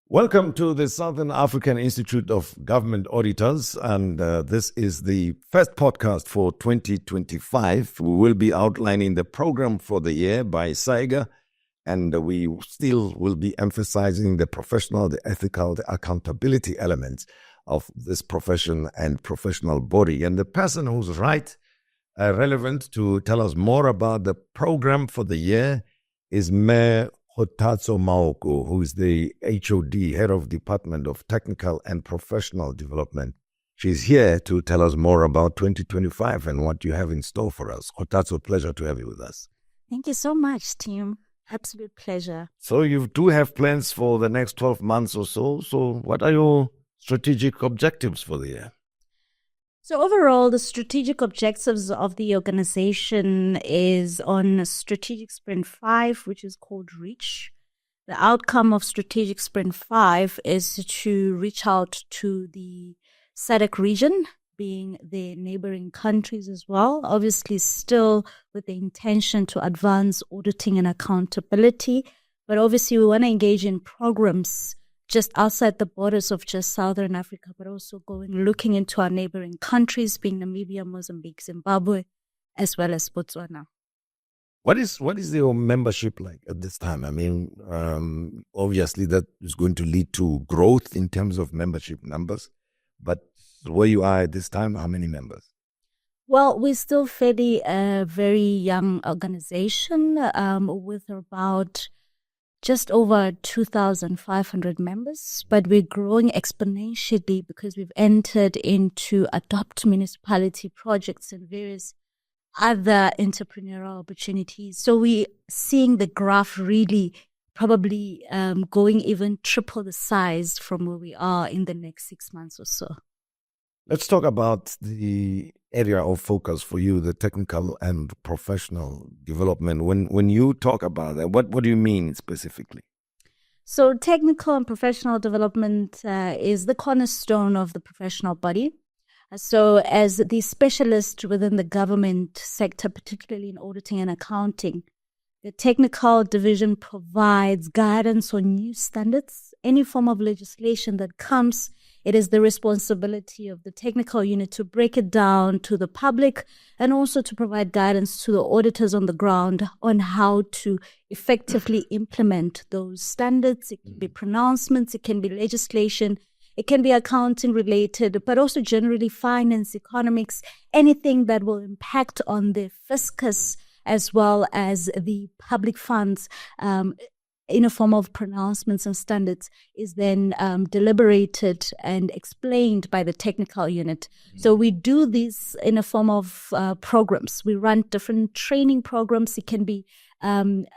Welcome to the Southern African Institute of Government Auditors, and this is the first podcast for 2025. We will be outlining the program for the year by SAIGA, and we still will be emphasizing the professional, the ethical, the accountability elements of this profession and professional body. And the person who's relevant to tell us more about the program for the year is Mayor Kgothatso Maoko, who is the HOD, Head of Department of Technical and Professional Development. She's here to tell us more about 2025 and what you have in store for us. Kgothatso, pleasure to have you with us. Thank you so much, team. Absolute pleasure. So you do have plans for the next 12 months or so. So what are your strategic objectives for the year? So overall, the strategic objectives of the organization is on Strategic Sprint 5, which is called REACH. The outcome of Strategic Sprint 5 is to reach out to the SADC region, being the neighboring countries as well, obviously still with the intention to advance auditing and accountability. But obviously we want to engage in programs just outside the borders of just Southern Africa, but also looking into our neighboring countries, being Namibia, Mozambique, Zimbabwe, as well as Botswana. What is your membership like at this time? I mean, obviously that is going to lead to growth in terms of membership numbers, but where you are at this time, how many members? Well, we're still fairly a very young organization with about just over 2,500 members, but we're growing exponentially because we've entered into adopt municipality projects and various other entrepreneurial opportunities. So we're seeing the graph really probably going even triple the size from where we are in the next 6 months or so. Let's talk about the area of focus for you, the technical and professional development. When you talk about that, what do you mean specifically? So technical and professional development is the cornerstone of the professional body. So as the specialist within the government sector, particularly in auditing and accounting, the technical division provides guidance on new standards, any form of legislation that comes. It is the responsibility of the technical unit to break it down to the public and also to provide guidance to the auditors on the ground on how to effectively implement those standards. It can be pronouncements, it can be legislation, it can be accounting related, but also generally finance, economics, anything that will impact on the fiscus as well as the public funds in a form of pronouncements and standards is then deliberated and explained by the technical unit. So we do this in a form of programs. We run different training programs. It can be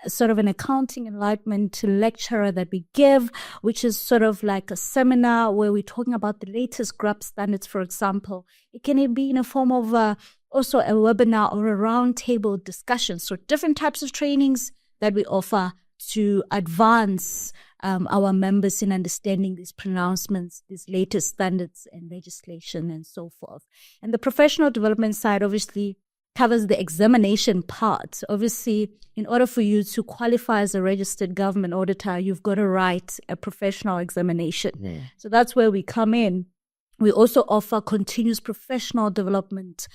sort of an accounting enlightenment lecture that we give, which is sort of like a seminar where we're talking about the latest GRAP standards, for example. It can be in a form of also a webinar or a roundtable discussion. So different types of trainings that we offer to advance our members in understanding these pronouncements, these latest standards and legislation and so forth. And the professional development side obviously covers the examination part. Obviously, in order for you to qualify as a registered government auditor, you've got to write a professional examination. Yeah. So that's where we come in. We also offer continuous professional development,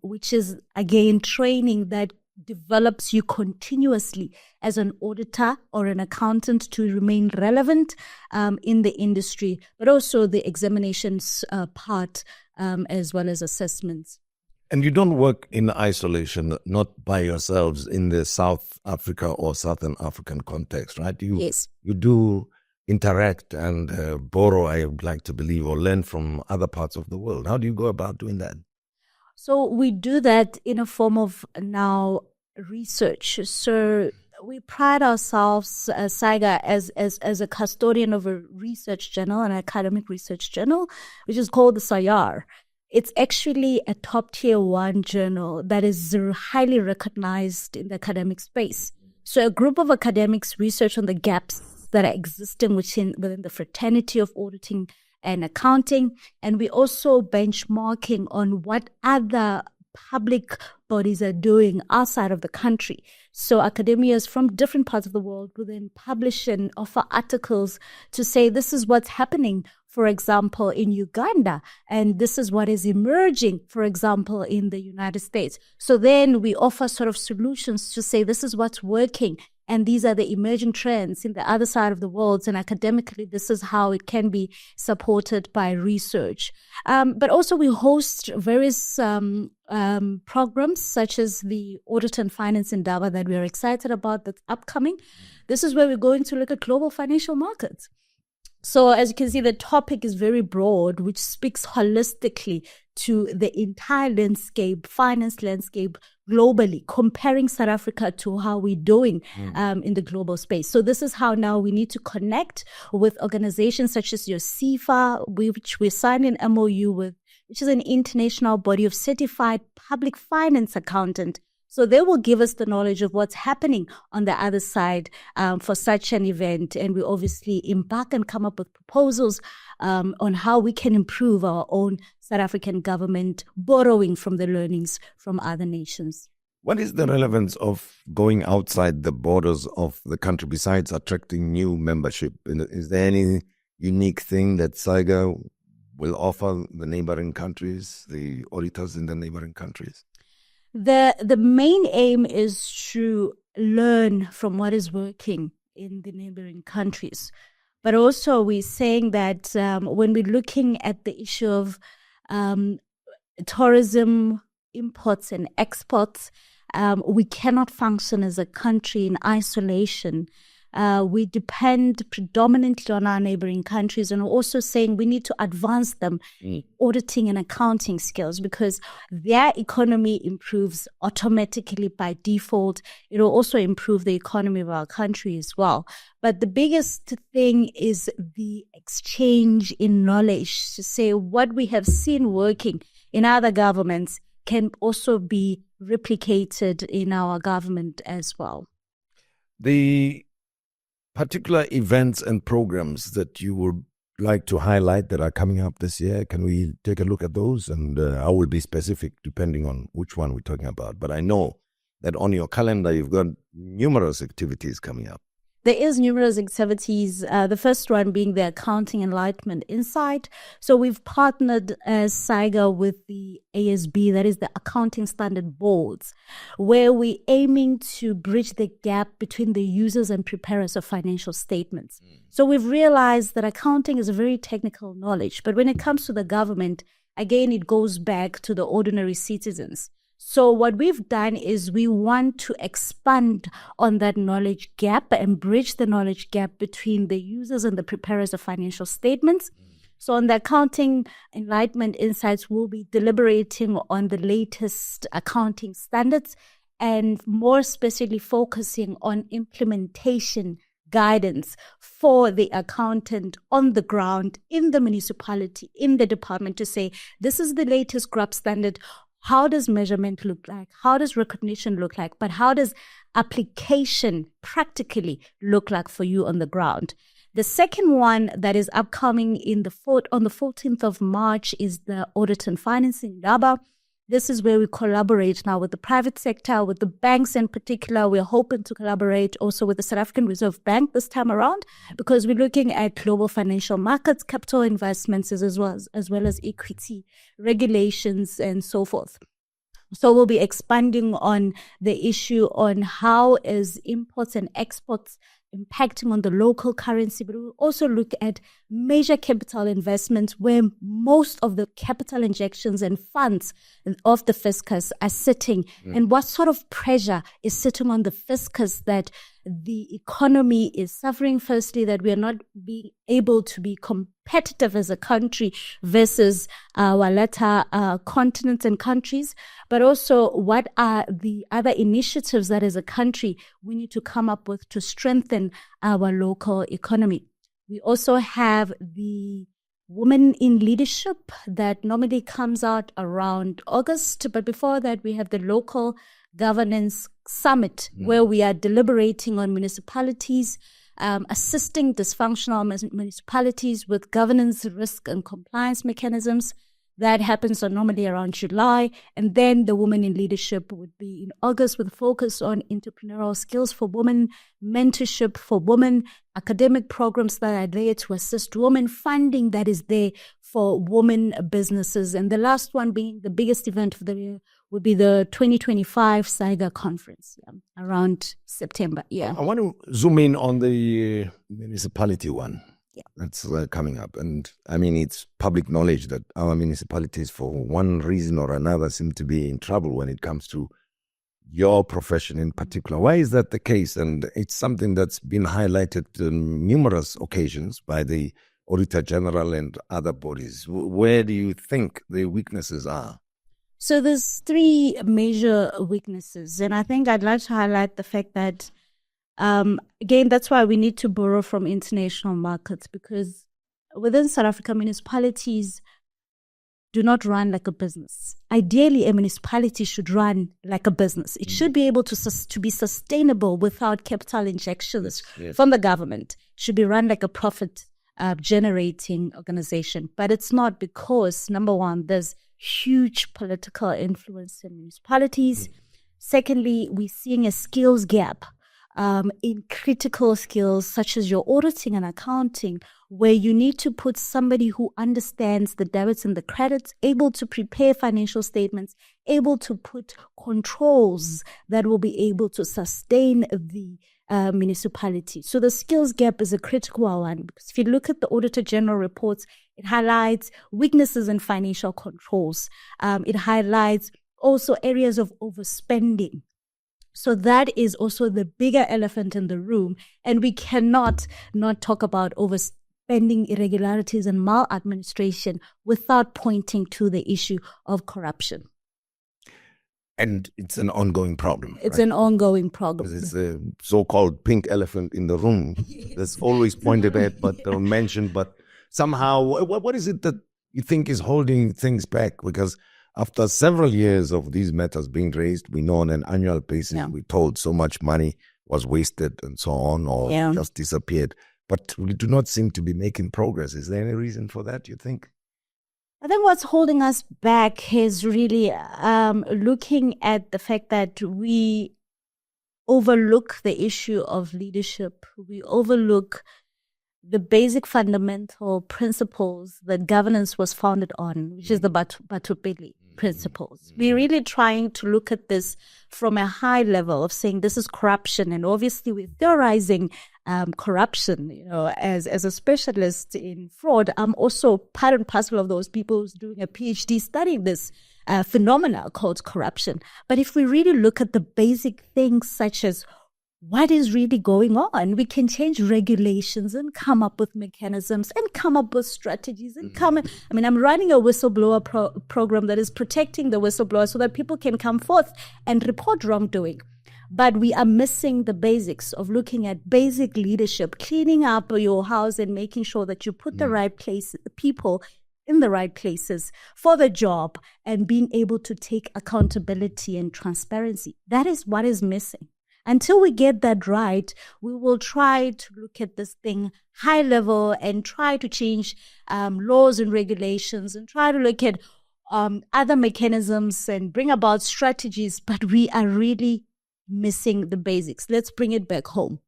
which is, again, training that develops you continuously as an auditor or an accountant to remain relevant in the industry, but also the examinations part as well as assessments. And you don't work in isolation, not by yourselves in the South Africa or Southern African context, right? Yes. You do interact and borrow, I would like to believe, or learn from other parts of the world. How do you go about doing that? So we do that in a form of now research. So we pride ourselves as SAIGA as a custodian of a research journal, an academic research journal, which is called the SAIAR. It's actually a top tier 1 journal that is highly recognized in the academic space. So a group of academics research on the gaps that are existing within the fraternity of auditing and accounting. And we also benchmarking on what other public bodies are doing outside of the country. So academias from different parts of the world will then publish and offer articles to say this is what's happening, for example, in Uganda, and this is what is emerging, for example, in the United States. So then we offer sort of solutions to say this is what's working, and these are the emerging trends in the other side of the world. And academically, this is how it can be supported by research. But also we host various programs such as the Audit and Finance Indaba that we are excited about that's upcoming. This is where we're going to look at global financial markets. So as you can see, the topic is very broad, which speaks holistically to the entire landscape, finance landscape globally, comparing South Africa to how we're doing in the global space. So this is how now we need to connect with organizations such as your CIFA, which we're signing an MOU with, which is an international body of certified public finance accountant. So they will give us the knowledge of what's happening on the other side for such an event. And we obviously embark and come up with proposals on how we can improve our own South African government, borrowing from the learnings from other nations. What is the relevance of going outside the borders of the country besides attracting new membership? Is there any unique thing that SAIGA will offer the neighboring countries, the auditors in the neighboring countries? The main aim is to learn from what is working in the neighboring countries. But also we're saying that when we're looking at the issue of tourism, imports and exports, we cannot function as a country in isolation. We depend predominantly on our neighboring countries, and also saying we need to advance them auditing and accounting skills, because their economy improves automatically by default. It will also improve the economy of our country as well. But the biggest thing is the exchange in knowledge, to say what we have seen working in other governments can also be replicated in our government as well. The particular events and programs that you would like to highlight that are coming up this year, can we take a look at those? And I will be specific depending on which one we're talking about. But I know that on your calendar, you've got numerous activities coming up. There is numerous activities, the first one being the Accounting Enlightenment Insight. So we've partnered as SAIGA with the ASB, that is the Accounting Standard Boards, where we're aiming to bridge the gap between the users and preparers of financial statements. So we've realized that accounting is a very technical knowledge, but when it comes to the government, again, it goes back to the ordinary citizens. So what we've done is we want to expand on that knowledge gap and bridge the knowledge gap between the users and the preparers of financial statements. So on the Accounting Enlightenment Insights, we'll be deliberating on the latest accounting standards and more specifically focusing on implementation guidance for the accountant on the ground, in the municipality, in the department, to say, this is the latest GRAP standard. How does measurement look like? How does recognition look like? But how does application practically look like for you on the ground? The second one that is upcoming on the 14th of March is the Audit and Finance Indaba. This is where we collaborate now with the private sector, with the banks in particular. We're hoping to collaborate also with the South African Reserve Bank this time around, because we're looking at global financial markets, capital investments, as well as equity regulations and so forth. So we'll be expanding on the issue on how is imports and exports impacting on the local currency, but we'll also look at major capital investments where most of the capital injections and funds of the fiscus are sitting, and what sort of pressure is sitting on the fiscus that the economy is suffering. Firstly, that we are not being able to be competitive as a country versus our latter continents and countries, but also what are the other initiatives that as a country we need to come up with to strengthen our local economy. We also have the Women in Leadership that normally comes out around August, but before that we have the Local Governance Summit, where we are deliberating on municipalities, assisting dysfunctional municipalities with governance, risk and compliance mechanisms. That happens normally around July. And then the Women in Leadership would be in August, with focus on entrepreneurial skills for women, mentorship for women, academic programs that are there to assist women, funding that is there for women businesses. And the last one being the biggest event of the year would be the 2025 SAIGA conference around September. Yeah. I want to zoom in on the municipality one. Yeah. That's coming up. And I mean, it's public knowledge that our municipalities, for one reason or another, seem to be in trouble when it comes to your profession in particular. Why is that the case? And it's something that's been highlighted on numerous occasions by the Auditor General and other bodies. Where do you think the weaknesses are? So there's three major weaknesses. And I think I'd like to highlight the fact that again, that's why we need to borrow from international markets, because within South Africa, municipalities do not run like a business. Ideally, a municipality should run like a business. It should be able to be sustainable without capital injections from the government. It should be run like a profit generating organization. But it's not, because, number one, there's huge political influence in municipalities. Secondly, we're seeing a skills gap in critical skills such as your auditing and accounting, where you need to put somebody who understands the debits and the credits, able to prepare financial statements, able to put controls that will be able to sustain the municipality. So the skills gap is a critical one, because if you look at the Auditor General reports, it highlights weaknesses in financial controls. It highlights also areas of overspending. So that is also the bigger elephant in the room. And we cannot not talk about overspending, irregularities, and maladministration without pointing to the issue of corruption. And it's an ongoing problem. It's an ongoing problem. It's a so-called pink elephant in the room that's always pointed at but mentioned. But somehow, what is it that you think is holding things back? Because after several years of these matters being raised, we know on an annual basis, we're told so much money was wasted and so on, or just disappeared. But we do not seem to be making progress. Is there any reason for that, you think? I think what's holding us back is really looking at the fact that we overlook the issue of leadership. We overlook the basic fundamental principles that governance was founded on, which is the Batupeli principles. We're really trying to look at this from a high level of saying this is corruption. And obviously we're theorizing corruption, as a specialist in fraud. I'm also part and parcel of those people who's doing a PhD studying this phenomena called corruption. But if we really look at the basic things such as what is really going on, we can change regulations and come up with mechanisms and come up with strategies and I'm running a whistleblower program that is protecting the whistleblower so that people can come forth and report wrongdoing. But we are missing the basics of looking at basic leadership, cleaning up your house and making sure that you put the right people in the right places for the job, and being able to take accountability and transparency. That is what is missing. Until we get that right, we will try to look at this thing high level and try to change laws and regulations and try to look at other mechanisms and bring about strategies, but we are really missing the basics. Let's bring it back home.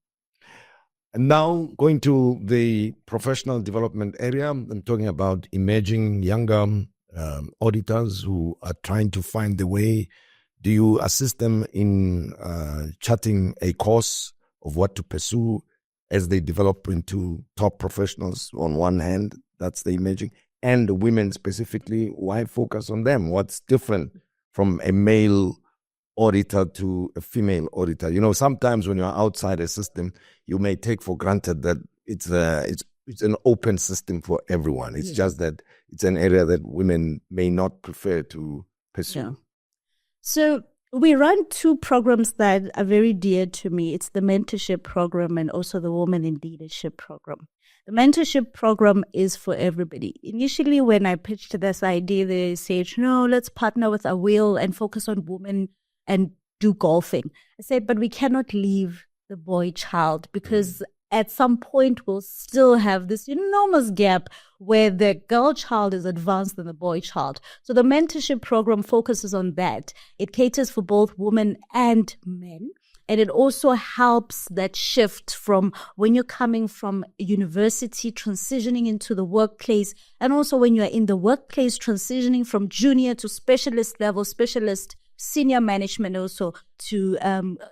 And now going to the professional development area, I'm talking about emerging younger auditors who are trying to find the way. Do you assist them in charting a course of what to pursue as they develop into top professionals on one hand? That's the emerging. And the women specifically, why focus on them? What's different from a male auditor to a female auditor? Sometimes when you're outside a system, you may take for granted that it's an open system for everyone. It's just that it's an area that women may not prefer to pursue. Yeah. So we run two programs that are very dear to me. It's the mentorship program and also the Women in Leadership program. The mentorship program is for everybody. Initially, when I pitched this idea, they said, no, let's partner with Awil and focus on women and do golfing. I said, but we cannot leave the boy child, because at some point we'll still have this enormous gap where the girl child is advanced than the boy child. So the mentorship program focuses on that. It caters for both women and men. And it also helps that shift from when you're coming from university, transitioning into the workplace, and also when you're in the workplace, transitioning from junior to specialist level, specialist, senior management, also to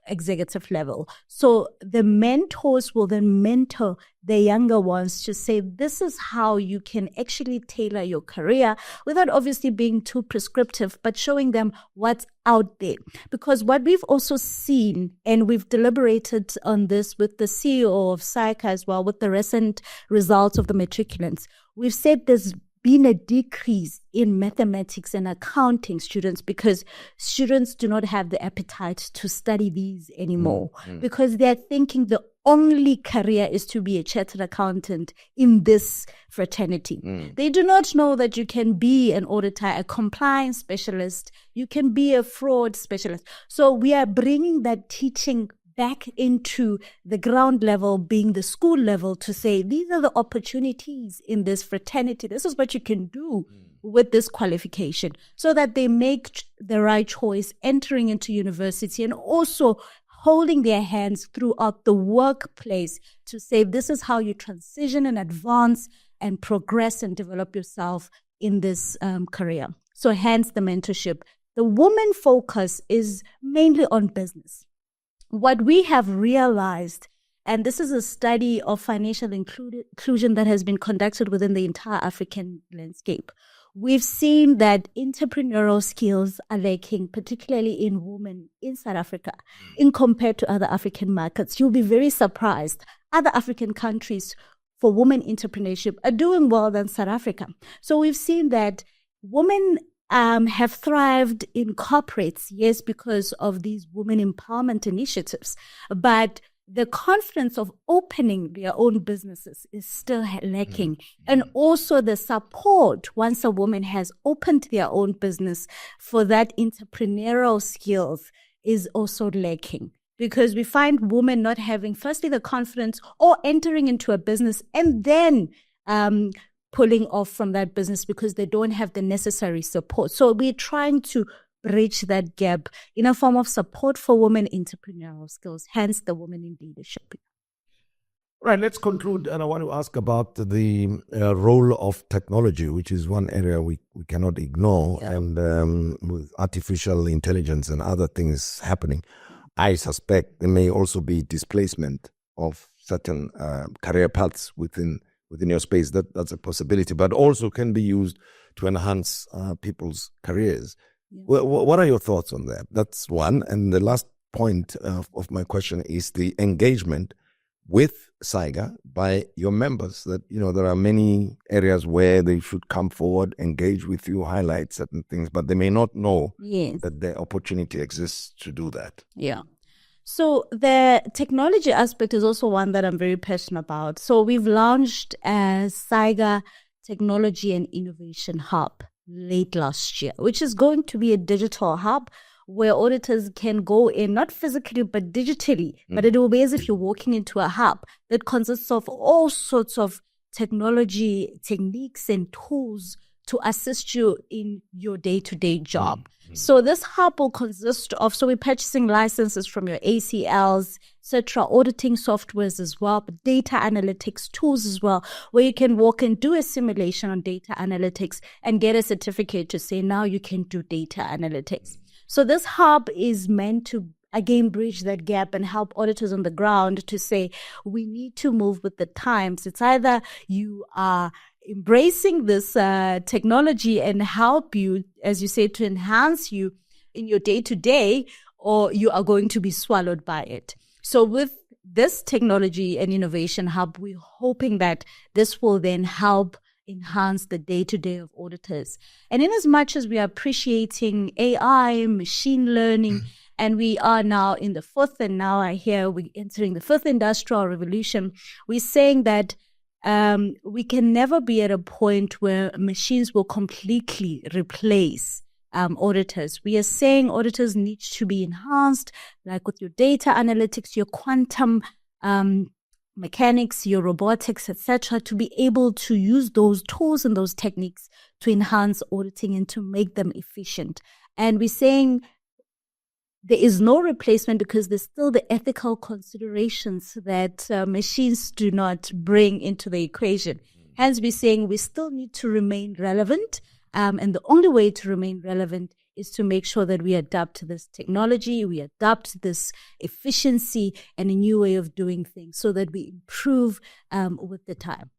executive level. So the mentors will then mentor the younger ones to say, this is how you can actually tailor your career without obviously being too prescriptive, but showing them what's out there. Because what we've also seen, and we've deliberated on this with the CEO of SAIGA as well, with the recent results of the matriculants, we've said there's been a decrease in mathematics and accounting students because students do not have the appetite to study these anymore because they're thinking the only career is to be a chartered accountant in this fraternity. They do not know that you can be an auditor, a compliance specialist, you can be a fraud specialist. So we are bringing that teaching back into the ground level, being the school level, to say these are the opportunities in this fraternity. This is what you can do with this qualification, so that they make the right choice entering into university and also holding their hands throughout the workplace to say this is how you transition and advance and progress and develop yourself in this career. So hence the mentorship. The woman focus is mainly on business. What we have realized, and this is a study of financial inclusion that has been conducted within the entire African landscape, we've seen that entrepreneurial skills are lacking, particularly in women in South Africa, in compared to other African markets. You'll be very surprised. Other African countries for women entrepreneurship are doing well than South Africa. So we've seen that women have thrived in corporates, yes, because of these women empowerment initiatives. But the confidence of opening their own businesses is still lacking. And also the support, once a woman has opened their own business, for that entrepreneurial skills is also lacking. Because we find women not having, firstly, the confidence or entering into a business and then pulling off from that business because they don't have the necessary support. So we're trying to bridge that gap in a form of support for women entrepreneurial skills, hence the women in leadership. Right, let's conclude. And I want to ask about the role of technology, which is one area we cannot ignore. Yeah. And with artificial intelligence and other things happening, I suspect there may also be displacement of certain career paths within your space. That's a possibility, but also can be used to enhance people's careers. Yeah. What are your thoughts on that? That's one. And the last point of my question is the engagement with SAIGA by your members, that, there are many areas where they should come forward, engage with you, highlight certain things, but they may not know that the opportunity exists to do that. Yeah. So the technology aspect is also one that I'm very passionate about. So we've launched a SAIGA Technology and Innovation Hub late last year, which is going to be a digital hub where auditors can go in, not physically, but digitally. But it will be as if you're walking into a hub that consists of all sorts of technology, techniques, and tools to assist you in your day-to-day job. So this hub will consist of, so we're purchasing licenses from your ACLs, etc., auditing softwares as well, but data analytics tools as well, where you can walk and do a simulation on data analytics and get a certificate to say, now you can do data analytics. So this hub is meant to, again, bridge that gap and help auditors on the ground to say, we need to move with the times. It's either you are embracing this technology and help you, as you say, to enhance you in your day-to-day, or you are going to be swallowed by it. So with this technology and innovation hub, we're hoping that this will then help enhance the day-to-day of auditors. And in as much as we are appreciating AI, machine learning, and we are now in the fourth, and now I hear we're entering the fifth industrial revolution, we're saying that we can never be at a point where machines will completely replace auditors. We are saying auditors need to be enhanced, like with your data analytics, your quantum mechanics, your robotics, etc., to be able to use those tools and those techniques to enhance auditing and to make them efficient. And we're saying there is no replacement because there's still the ethical considerations that machines do not bring into the equation. Hence, we're saying we still need to remain relevant. And the only way to remain relevant is to make sure that we adapt to this technology, we adapt this efficiency and a new way of doing things so that we improve with the time.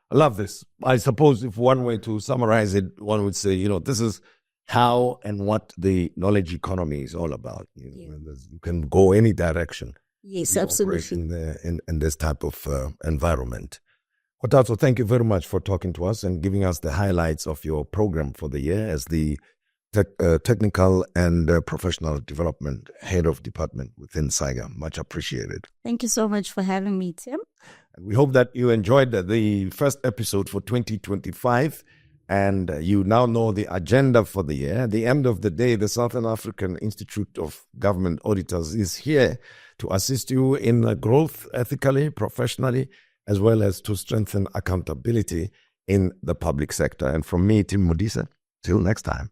I love this. I suppose if one way to summarize it, one would say, this is how and what the knowledge economy is all about. You can go any direction. Yes, absolutely. In this type of environment. Kgothatso, thank you very much for talking to us and giving us the highlights of your program for the year as the Technical and Professional Development Head of Department within SAIGA. Much appreciated. Thank you so much for having me, Tim. We hope that you enjoyed the first episode for 2025 and you now know the agenda for the year. At the end of the day, the Southern African Institute of Government Auditors is here to assist you in growth ethically, professionally, as well as to strengthen accountability in the public sector. And from me, Tim Modise, till next time.